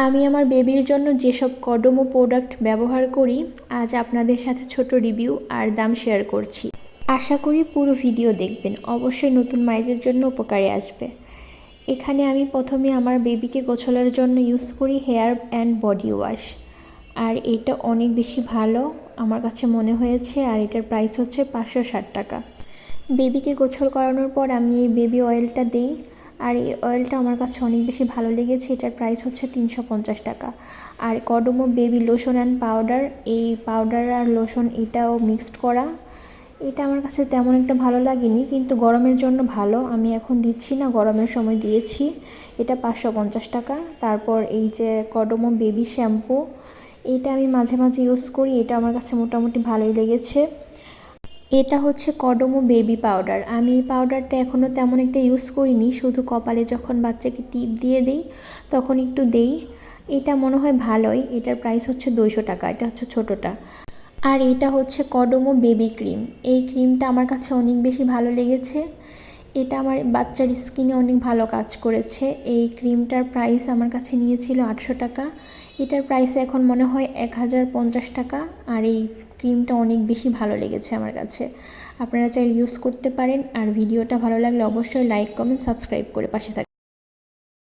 আমি আমার বেবির জন্য যেসব কডোমো প্রোডাক্ট ব্যবহার করি আজ আপনাদের সাথে ছোট রিভিউ আর দাম শেয়ার করছি। আশা করি পুরো ভিডিও দেখবেন, অবশ্যই নতুন মায়েদের জন্য উপকারে আসবে। এখানে আমি প্রথমে আমার বেবিকে গোছলের জন্য ইউজ করি হেয়ার অ্যান্ড বডি ওয়াশ, আর এটা অনেক বেশি ভালো আমার কাছে মনে হয়েছে। আর এটার প্রাইস হচ্ছে 560 টাকা। বেবিকে গোছল করানোর পর আমি এই বেবি অয়েলটা দিই, আর এই অয়েলটা আমার কাছে অনেক বেশি ভালো লেগেছে। এটার প্রাইস হচ্ছে 350 টাকা। আর কডোমো বেবি লোশন অ্যান্ড পাউডার, এই পাউডার আর লোশন এটাও মিক্সড করা, এটা আমার কাছে তেমন একটা ভালো লাগেনি, কিন্তু গরমের জন্য ভালো। আমি এখন দিচ্ছি না, গরমের সময় দিয়েছি। এটা 550 টাকা। তারপর এই যে কডোমো বেবি শ্যাম্পু, এটা আমি মাঝে মাঝে ইউজ করি, এটা আমার কাছে মোটামুটি ভালোই লেগেছে। এটা হচ্ছে কডোমো বেবি পাউডার। আমি এই পাউডারটা এখনও তেমন একটা ইউজ করিনি, শুধু কপালে যখন বাচ্চাকে টিপ দিয়ে দিই তখন একটু দেই। এটা মনে হয় ভালোই। এটার প্রাইস হচ্ছে 200 টাকা। এটা হচ্ছে ছোটোটা। আর এটা হচ্ছে কডোমো বেবি ক্রিম। এই ক্রিমটা আমার কাছে অনেক বেশি ভালো লেগেছে। এটা আমার বাচ্চার স্কিনে অনেক ভালো কাজ করেছে। এই ক্রিমটার প্রাইস আমার কাছে নিয়েছিল 800 টাকা। এটার প্রাইস এখন মনে হয় 1050 টাকা। আর এই ক্রিমটা অনেক বেশি ভালো লেগেছে আমার কাছে। আপনারা চাইলে ইউজ করতে পারেন। আর ভিডিওটা ভালো লাগলে অবশ্যই লাইক, কমেন্ট, সাবস্ক্রাইব করে পাশে থাকবেন।